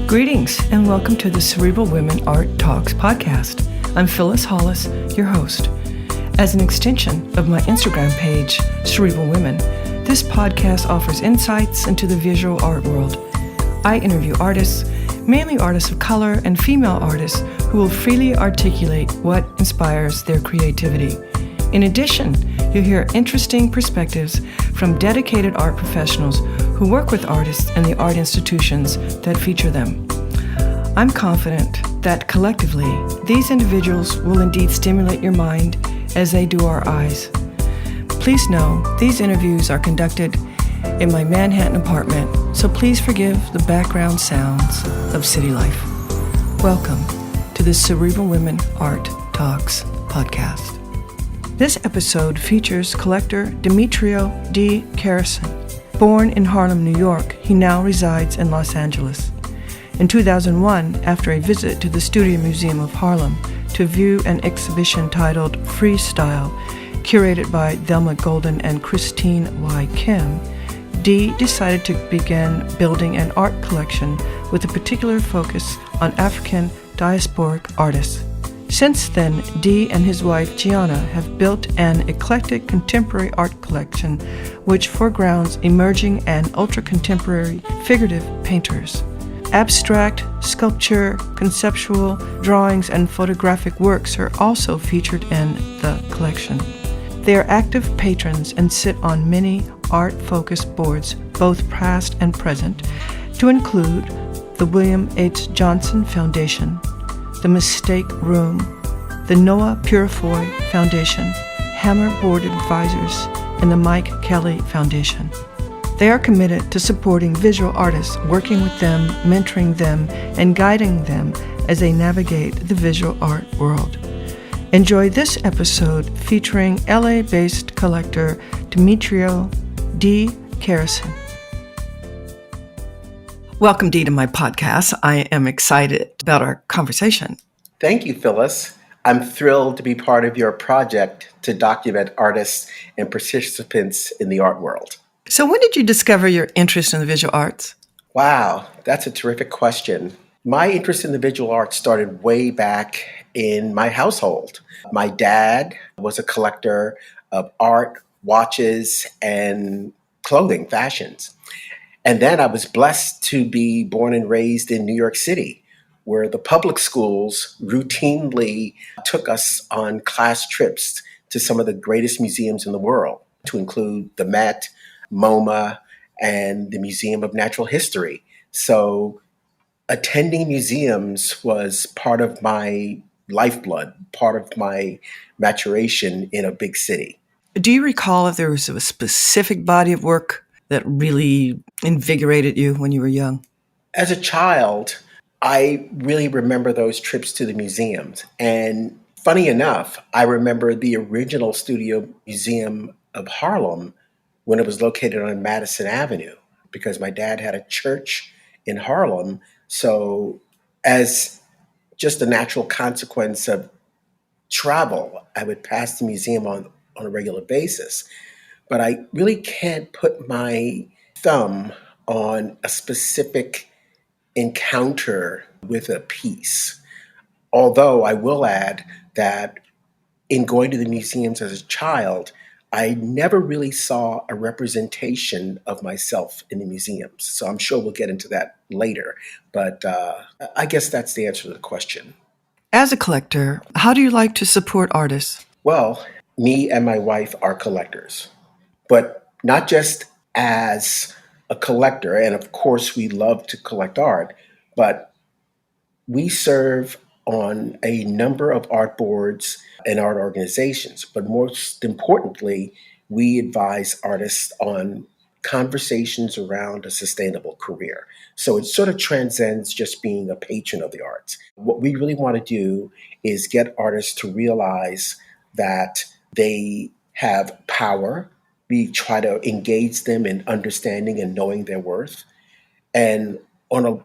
Greetings and welcome to the Cerebral Women Art Talks podcast. I'm Phyllis Hollis, your host. As an extension of my Instagram page, Cerebral Women, this podcast offers insights into the visual art world. I interview artists, mainly artists of color and female artists, who will freely articulate what inspires their creativity. In addition, you'll hear interesting perspectives from dedicated art professionals who work with artists and the art institutions that feature them. I'm confident that collectively, these individuals will indeed stimulate your mind as they do our eyes. Please know these interviews are conducted in my Manhattan apartment, so please forgive the background sounds of city life. Welcome to the Cerebral Women Art Talks podcast. This episode features collector Demetrio D. Kerrison. Born in Harlem, New York, he now resides in Los Angeles. In 2001, after a visit to the Studio Museum of Harlem to view an exhibition titled Freestyle, curated by Thelma Golden and Christine Y. Kim, Dee decided to begin building an art collection with a particular focus on African Diasporic artists. Since then, Dee and his wife Gianna have built an eclectic contemporary art collection which foregrounds emerging and ultra-contemporary figurative painters. Abstract, sculpture, conceptual, drawings, and photographic works are also featured in the collection. They are active patrons and sit on many art-focused boards, both past and present, to include the William H. Johnson Foundation, the Mistake Room, the Noah Purifoy Foundation, Hammer Board Advisors, and the Mike Kelly Foundation. They are committed to supporting visual artists, working with them, mentoring them, and guiding them as they navigate the visual art world. Enjoy this episode featuring LA-based collector Demetrio D. Kerrison. Welcome, Dee, to my podcast. I am excited about our conversation. Thank you, Phyllis. I'm thrilled to be part of your project to document artists and participants in the art world. So when did you discover your interest in the visual arts? Wow, that's a terrific question. My interest in the visual arts started way back in my household. My dad was a collector of art, watches, and clothing, fashions. And then I was blessed to be born and raised in New York City, where the public schools routinely took us on class trips to some of the greatest museums in the world, to include the Met, MoMA, and the Museum of Natural History. So attending museums was part of my lifeblood, part of my maturation in a big city. Do you recall if there was a specific body of work that really invigorated you when you were young? As a child, I really remember those trips to the museums. And funny enough, I remember the original Studio Museum of Harlem when it was located on Madison Avenue, because my dad had a church in Harlem. So as just a natural consequence of travel, I would pass the museum on a regular basis. But I really can't put my thumb on a specific encounter with a piece. Although I will add that in going to the museums as a child, I never really saw a representation of myself in the museums. So I'm sure we'll get into that later. But I guess that's the answer to the question. As a collector, how do you like to support artists? Well, me and my wife are collectors, but not just as a collector. And of course, we love to collect art, but we serve on a number of art boards and art organizations. But most importantly, we advise artists on conversations around a sustainable career. So it sort of transcends just being a patron of the arts. What we really want to do is get artists to realize that they have power. We try to engage them in understanding and knowing their worth. And on a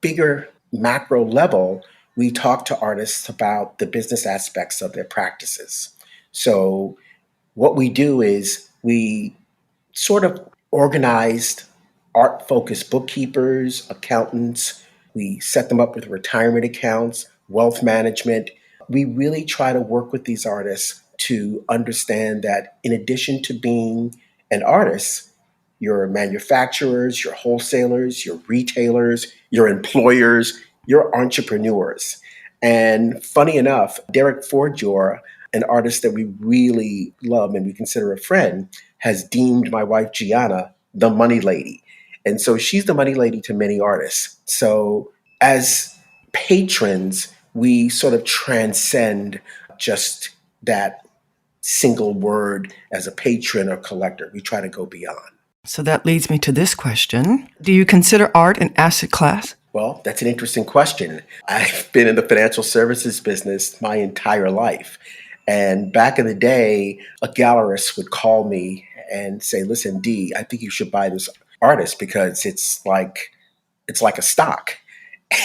bigger macro level, we talk to artists about the business aspects of their practices. So what we do is we sort of organized art-focused bookkeepers, accountants, We set them up with retirement accounts, wealth management. We really try to work with these artists to understand that in addition to being an artist, your manufacturers, your wholesalers, your retailers, your employers, your entrepreneurs. And funny enough, Derek Forjor, an artist that we really love and we consider a friend, has deemed my wife Gianna the money lady. And so she's the money lady to many artists. So as patrons, we sort of transcend just that single word as a patron or collector. We try to go beyond. So that leads me to this question. Do you consider art an asset class? Well, that's an interesting question. I've been in the financial services business my entire life. And back in the day, a gallerist would call me and say, listen, D, I think you should buy this artist because it's like a stock.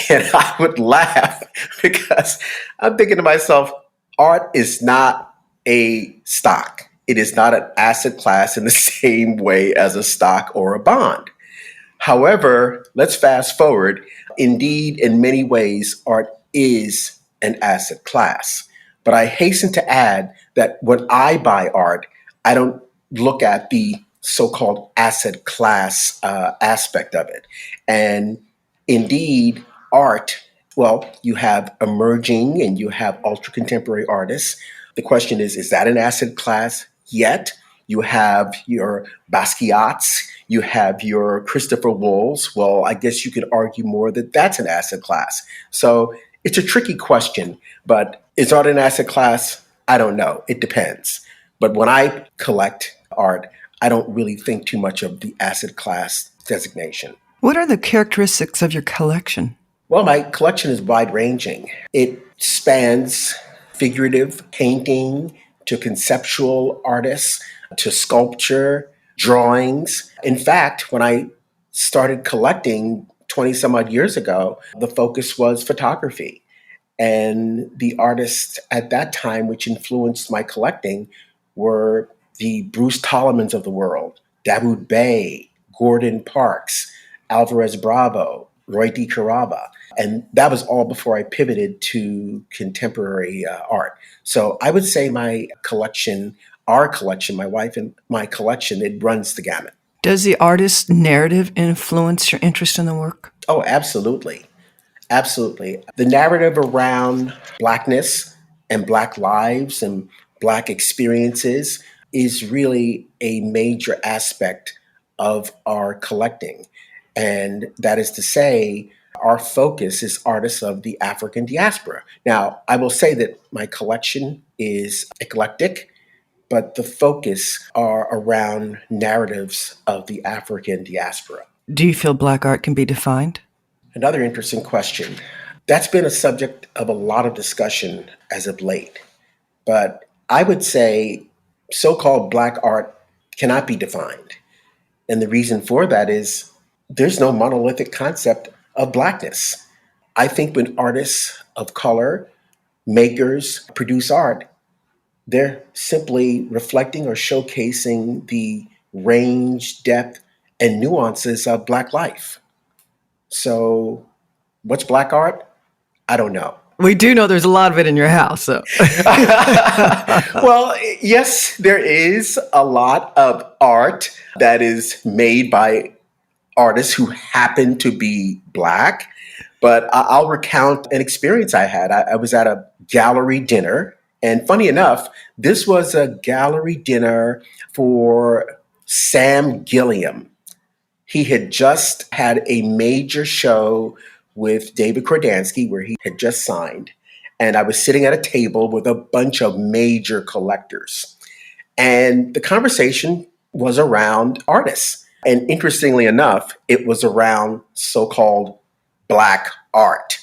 And I would laugh because I'm thinking to myself, art is not a stock. It is not an asset class in the same way as a stock or a bond. However, let's fast forward. Indeed, in many ways, art is an asset class. But I hasten to add that when I buy art, I don't look at the so-called asset class aspect of it. And indeed, art, well, you have emerging and you have ultra-contemporary artists. The question is that an asset class yet? You have your Basquiat's, you have your Christopher Wool's. Well, I guess you could argue more that that's an asset class. So it's a tricky question, but is art an asset class? I don't know. It depends. But when I collect art, I don't really think too much of the asset class designation. What are the characteristics of your collection? Well, my collection is wide-ranging. It spans figurative painting to conceptual artists to sculpture, drawings. In fact, when I started collecting 20 some odd years ago, the focus was photography. And the artists at that time, which influenced my collecting, were the Bruce Tolomans of the world, Dawood Bey, Gordon Parks, Alvarez Bravo, Roy DiCarava. And that was all before I pivoted to contemporary art. So I would say my collection, our collection, my wife and my collection, it runs the gamut. Does the artist's narrative influence your interest in the work? Oh, absolutely. Absolutely. The narrative around Blackness and Black lives and Black experiences is really a major aspect of our collecting. And that is to say, our focus is artists of the African diaspora. Now, I will say that my collection is eclectic, but the focus are around narratives of the African diaspora. Do you feel Black art can be defined? Another interesting question. That's been a subject of a lot of discussion as of late. But I would say so-called Black art cannot be defined. And the reason for that is there's no monolithic concept of Blackness. I think when artists of color, makers, produce art, they're simply reflecting or showcasing the range, depth, and nuances of Black life. So what's Black art? I don't know. We do know there's a lot of it in your house, so. Well, yes, there is a lot of art that is made by artists who happen to be Black. But I'll recount an experience I had. I was at a gallery dinner. And funny enough, this was a gallery dinner for Sam Gilliam. He had just had a major show with David Kordansky where he had just signed. And I was sitting at a table with a bunch of major collectors. And the conversation was around artists. And interestingly enough, it was around so-called Black art.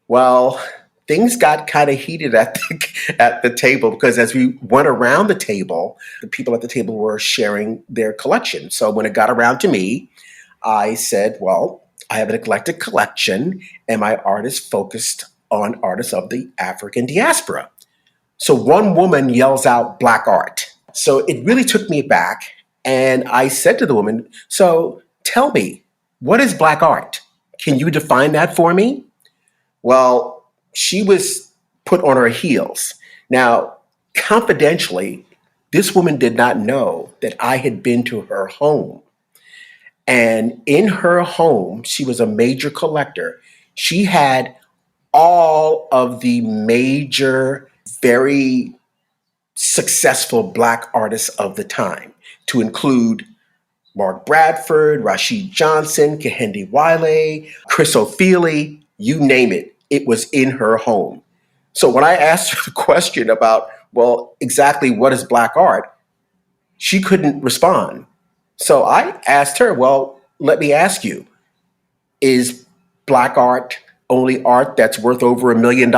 Well, things got kind of heated at the table because as we went around the table, the people at the table were sharing their collection. So when it got around to me, I said, well, I have an eclectic collection and my art is focused on artists of the African diaspora. So one woman yells out Black art. So it really took me back. And I said to the woman, so tell me, what is Black art? Can you define that for me? Well, she was put on her heels. Now, confidentially, this woman did not know that I had been to her home. And in her home, she was a major collector. She had all of the major, very successful Black artists of the time, to include Mark Bradford, Rashid Johnson, Kehinde Wiley, Chris O'Feely, you name it, it was in her home. So when I asked her the question about, well, exactly what is Black art, she couldn't respond. So I asked her, well, let me ask you, is Black art only art that's worth over $1 million?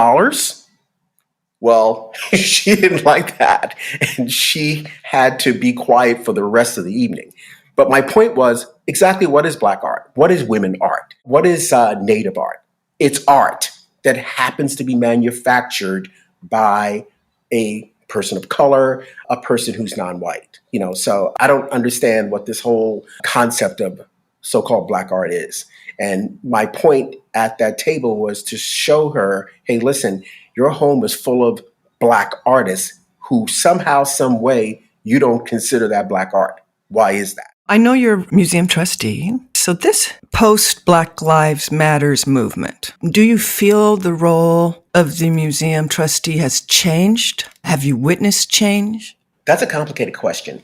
Well, she didn't like that, and she had to be quiet for the rest of the evening. But my point was, exactly what is Black art? What is women art? What is Native art? It's art that happens to be manufactured by a person of color, a person who's non-white. So I don't understand what this whole concept of so-called Black art is. And my point at that table was to show her, hey, listen, your home is full of Black artists who somehow, some way, you don't consider that Black art. Why is that? I know you're museum trustee. So this post-Black Lives Matters movement, do you feel the role of the museum trustee has changed? Have you witnessed change? That's a complicated question.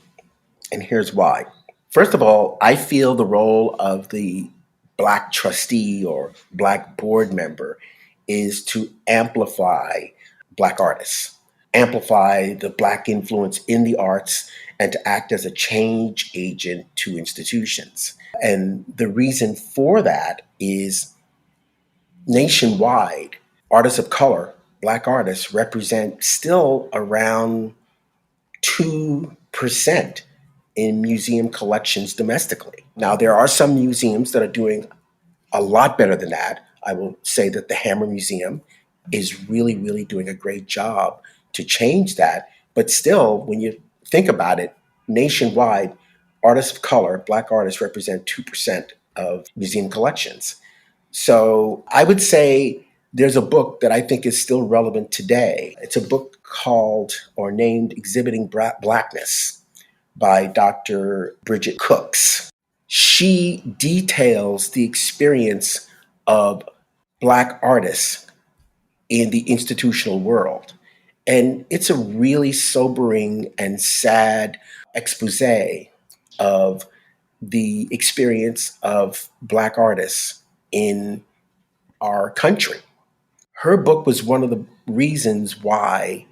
And here's why. First of all, I feel the role of the Black trustee or Black board member is to amplify Black artists, amplify the Black influence in the arts, and to act as a change agent to institutions. And the reason for that is nationwide, artists of color, Black artists, represent still around 2% in museum collections domestically. Now, there are some museums that are doing a lot better than that. I will say that the Hammer Museum is really, really doing a great job to change that. But still, when you think about it, nationwide, artists of color, Black artists, represent 2% of museum collections. So I would say there's a book that I think is still relevant today. It's a book called or named Exhibiting Blackness by Dr. Bridget Cooks. She details the experience of Black artists in the institutional world. And it's a really sobering and sad expose of the experience of Black artists in our country. Her book was one of the reasons why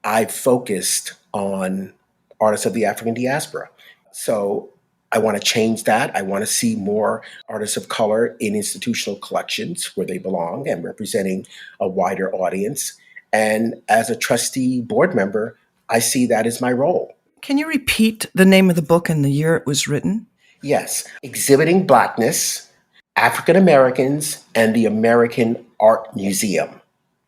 I focused on artists of the African diaspora. So I want to change that. I want to see more artists of color in institutional collections where they belong and representing a wider audience. And as a trustee board member, I see that as my role. Can you repeat the name of the book and the year it was written? Yes, Exhibiting Blackness, African Americans and the American Art Museum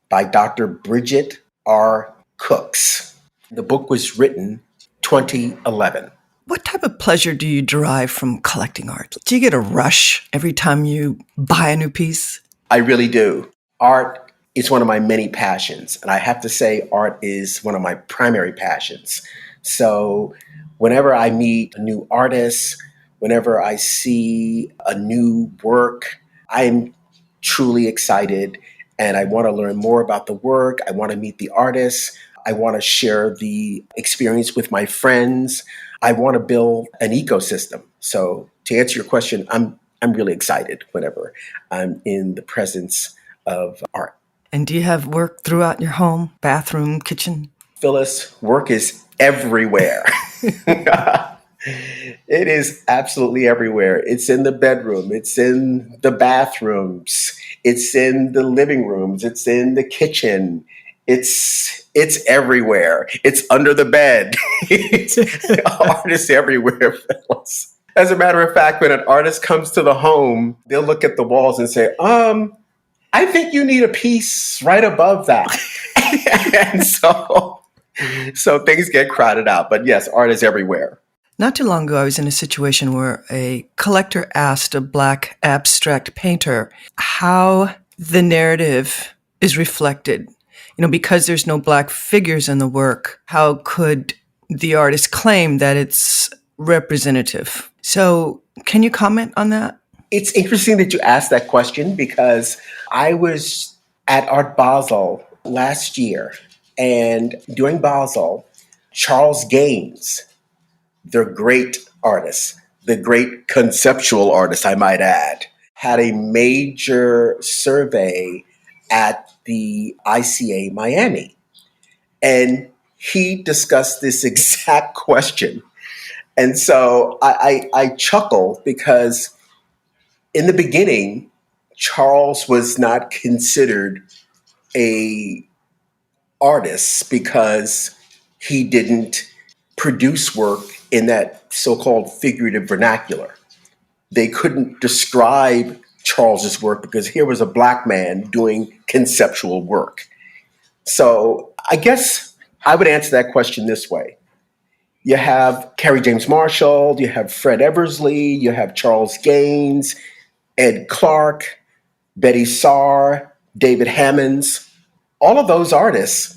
by Dr. Bridget R. Cooks. The book was written 2011. What type of pleasure do you derive from collecting art? Do you get a rush every time you buy a new piece? I really do. Art is one of my many passions, and I have to say art is one of my primary passions. So whenever I meet a new artist, whenever I see a new work, I'm truly excited and I want to learn more about the work. I want to meet the artists. I want to share the experience with my friends. I want to build an ecosystem. So to answer your question, I'm really excited whenever I'm in the presence of art. And do you have work throughout your home, bathroom, kitchen? Phyllis, work is everywhere. It is absolutely everywhere. It's in the bedroom. It's in the bathrooms. It's in the living rooms. It's in the kitchen. It's everywhere. It's under the bed. It's artists everywhere, Phyllis. As a matter of fact, when an artist comes to the home, they'll look at the walls and say, I think you need a piece right above that. And so things get crowded out. But yes, art is everywhere. Not too long ago, I was in a situation where a collector asked a Black abstract painter how the narrative is reflected. Because there's no Black figures in the work, how could the artist claim that it's representative? So, can you comment on that? It's interesting that you asked that question because I was at Art Basel last year, and during Basel, Charles Gaines, the great artist, the great conceptual artist, I might add, had a major survey at the ICA Miami. And he discussed this exact question. And so I chuckle because in the beginning, Charles was not considered a artist because he didn't produce work in that so-called figurative vernacular. They couldn't describe Charles's work because here was a Black man doing conceptual work. So I guess I would answer that question this way. You have Kerry James Marshall, you have Fred Eversley, you have Charles Gaines, Ed Clark, Betty Saar, David Hammonds. All of those artists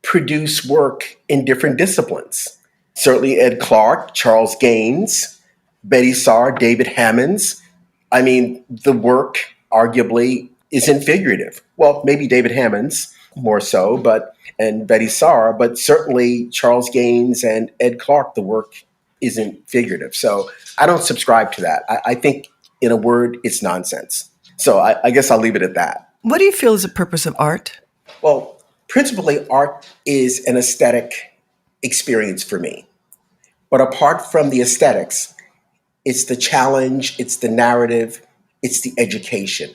produce work in different disciplines. Certainly Ed Clark, Charles Gaines, Betty Saar, David Hammonds. I mean, the work arguably isn't figurative. Well, maybe David Hammonds more so, and Betty Saar, but certainly Charles Gaines and Ed Clark, the work isn't figurative. So I don't subscribe to that. I think, in a word, it's nonsense. So I guess I'll leave it at that. What do you feel is the purpose of art? Well, principally, art is an aesthetic experience for me. But apart from the aesthetics, it's the challenge, it's the narrative, it's the education.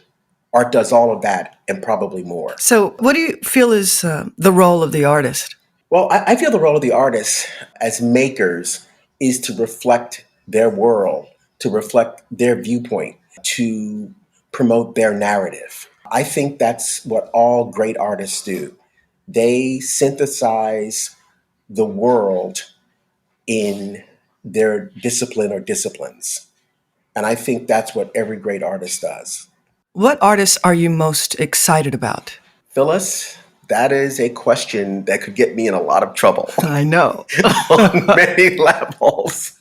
Art does all of that and probably more. So, what do you feel is the role of the artist? Well, I feel the role of the artists as makers is to reflect their world, to reflect their viewpoint, to promote their narrative. I think that's what all great artists do. They synthesize the world in their discipline or disciplines. And I think that's what every great artist does. What artists are you most excited about? Phyllis, that is a question that could get me in a lot of trouble I know. on many levels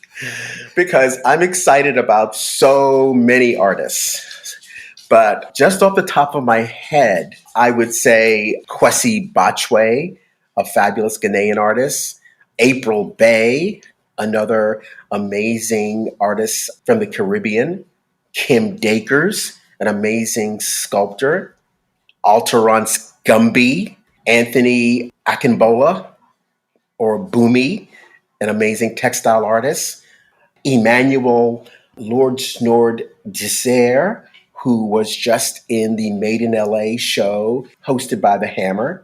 because I'm excited about so many artists. But just off the top of my head, I would say Kwesi Bachwe, a fabulous Ghanaian artist, April Bay, another amazing artist from the Caribbean, Kim Dakers, an amazing sculptor, Alterance Gumby, Anthony Akinbola, or Bumi, an amazing textile artist, Emmanuel Lord Snord Dessert, who was just in the Made in LA show hosted by The Hammer.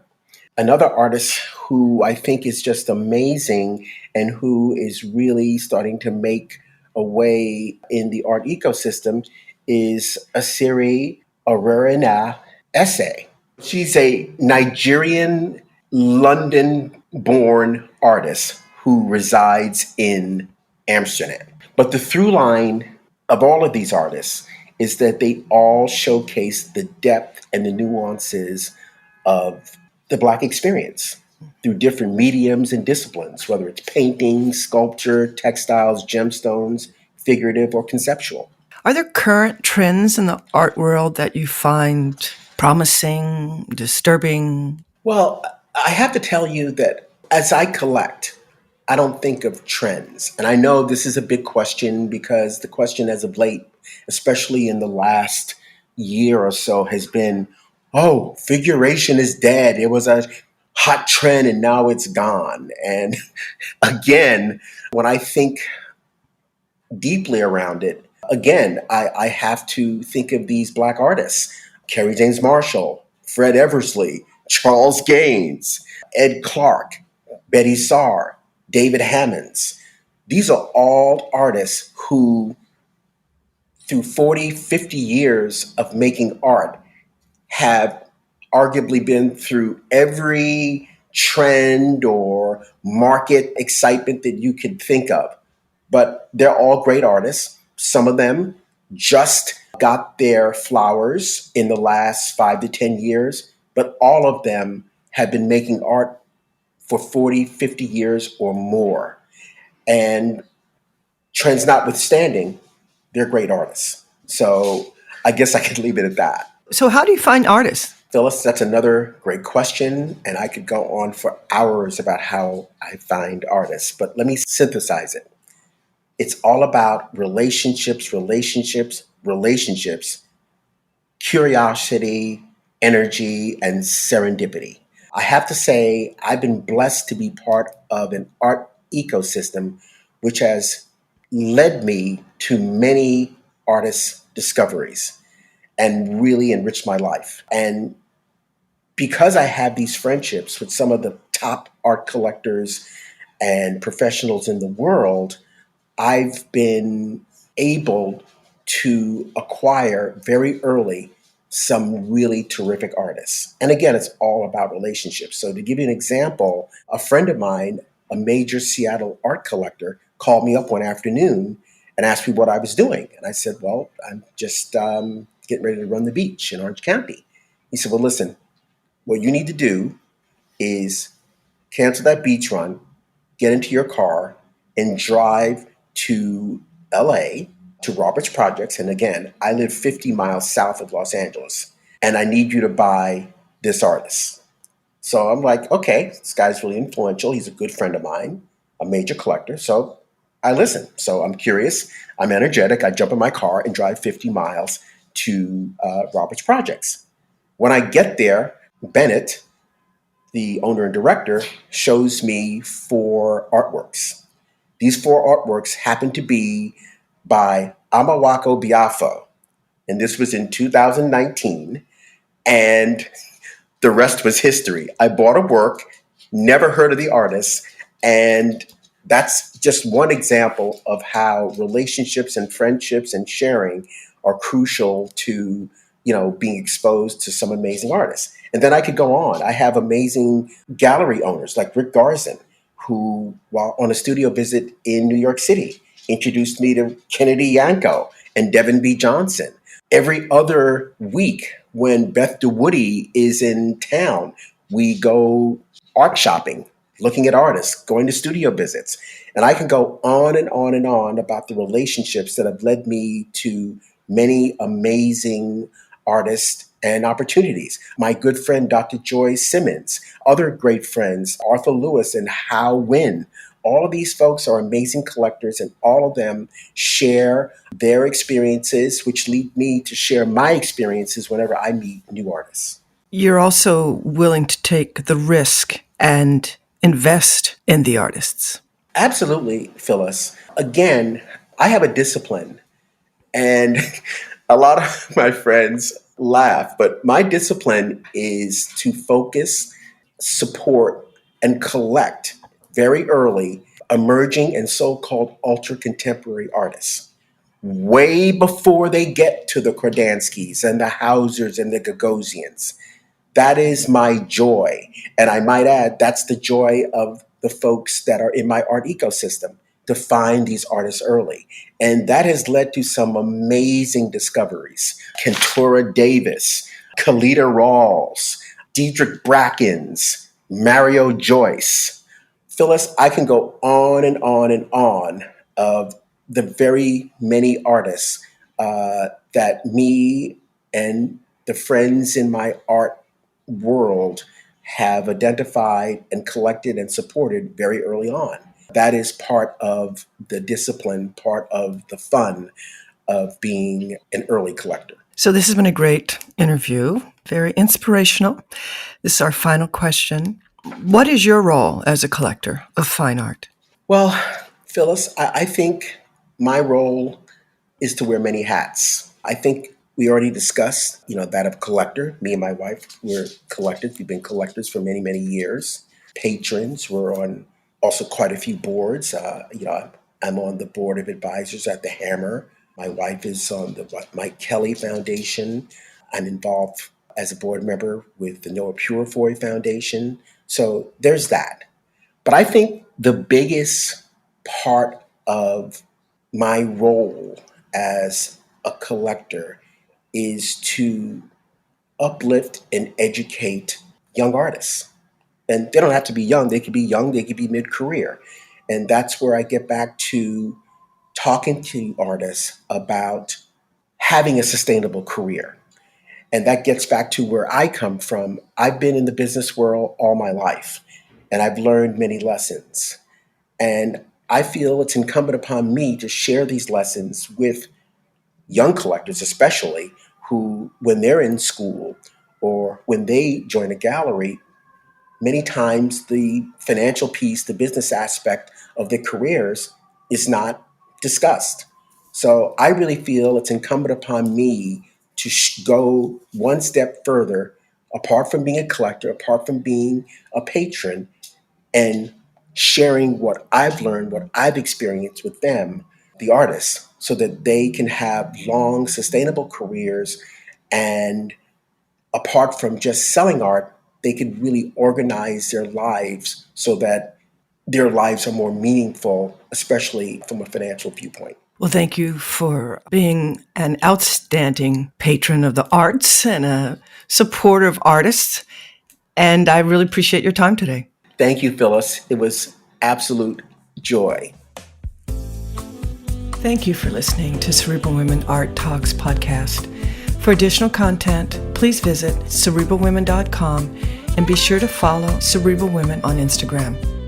Another artist who I think is just amazing and who is really starting to make a way in the art ecosystem is Asiri Arerina Esse. She's a Nigerian, London-born artist who resides in Amsterdam. But the through line of all of these artists is that they all showcase the depth and the nuances of the Black experience through different mediums and disciplines, whether it's painting, sculpture, textiles, gemstones, figurative, or conceptual. Are there current trends in the art world that you find promising, disturbing? Well, I have to tell you that as I collect, I don't think of trends. And I know this is a big question because the question as of late, especially in the last year or so, has been, oh, figuration is dead. It was a hot trend and now it's gone. And again, when I think deeply around it, again, I have to think of these Black artists, Kerry James Marshall, Fred Eversley, Charles Gaines, Ed Clark, Betty Saar, David Hammonds. These are all artists who, through 40, 50 years of making art, have arguably been through every trend or market excitement that you could think of. but they're all great artists. Some of them just got their flowers in the last 5 to 10 years, but all of them have been making art for 40, 50 years or more. And trends notwithstanding, they're great artists. So I guess I could leave it at that. So, how do you find artists? Phyllis, that's another great question. And I could go on for hours about how I find artists, but let me synthesize it. It's all about relationships, relationships, relationships, curiosity, energy, and serendipity. I have to say, I've been blessed to be part of an art ecosystem which has led me to many artist discoveries and really enriched my life. And because I have these friendships with some of the top art collectors and professionals in the world, I've been able to acquire very early some really terrific artists. And again, it's all about relationships. So to give you an example, a friend of mine, a major Seattle art collector, called me up one afternoon and asked me what I was doing. And I said, well, I'm just getting ready to run the beach in Orange County. He said, well, listen, what you need to do is cancel that beach run, get into your car, and drive to LA to Roberts Projects. And again, I live 50 miles south of Los Angeles, and I need you to buy this artist. So I'm like, okay, this guy's really influential. He's a good friend of mine, a major collector. So I listen. So I'm curious. I'm energetic. I jump in my car and drive 50 miles to Roberts Projects. When I get there, Bennett, the owner and director, shows me 4 artworks. These 4 artworks happen to be by Amawako Biafo, and this was in 2019, and the rest was history. I bought a work, never heard of the artist, and that's just one example of how relationships and friendships and sharing are crucial to, being exposed to some amazing artists. And then I could go on. I have amazing gallery owners like Rick Garzin, who, while on a studio visit in New York City, introduced me to Kennedy Yanko and Devin B. Johnson. Every other week when Beth DeWoody is in town, we go art shopping, looking at artists, going to studio visits. And I can go on and on and on about the relationships that have led me to many amazing artists and opportunities. My good friend, Dr. Joy Simmons, other great friends, Arthur Lewis and Hao Wynn. All of these folks are amazing collectors, and all of them share their experiences, which lead me to share my experiences whenever I meet new artists. You're also willing to take the risk and invest in the artists. Absolutely, Phyllis. Again, I have a discipline, and a lot of my friends laugh, but my discipline is to focus, support, and collect very early emerging and so-called ultra-contemporary artists, way before they get to the Kordanskys and the Hausers and the Gagosians. That is my joy. And I might add, that's the joy of the folks that are in my art ecosystem, to find these artists early. And that has led to some amazing discoveries. Kentura Davis, Kalita Rawls, Diedrich Brackens, Mario Joyce. Phyllis, I can go on and on and on of the very many artists that me and the friends in my art world have identified and collected and supported very early on. That is part of the discipline, part of the fun of being an early collector. So this has been a great interview, very inspirational. This is our final question. What is your role as a collector of fine art? Well, Phyllis, I think my role is to wear many hats. I think we already discussed, that of collector. Me and my wife, we're collectors. We've been collectors for many, many years. Patrons, we're on also quite a few boards. I'm on the board of advisors at the Hammer. My wife is on the Mike Kelly Foundation. I'm involved as a board member with the Noah Purifoy Foundation. So there's that. But I think the biggest part of my role as a collector is to uplift and educate young artists. And they don't have to be young, they could be young, they could be mid-career. And that's where I get back to talking to artists about having a sustainable career. And that gets back to where I come from. I've been in the business world all my life, and I've learned many lessons. And I feel it's incumbent upon me to share these lessons with young collectors, especially who, when they're in school or when they join a gallery, many times the financial piece, the business aspect of their careers is not discussed. So I really feel it's incumbent upon me to go one step further, apart from being a collector, apart from being a patron, and sharing what I've learned, what I've experienced with them, the artists, so that they can have long, sustainable careers. And apart from just selling art, they can really organize their lives so that their lives are more meaningful, especially from a financial viewpoint. Well, thank you for being an outstanding patron of the arts and a supporter of artists. And I really appreciate your time today. Thank you, Phyllis. It was absolute joy. Thank you for listening to Cerebral Women Art Talks podcast. For additional content, please visit cerebralwomen.com and be sure to follow Cerebral Women on Instagram.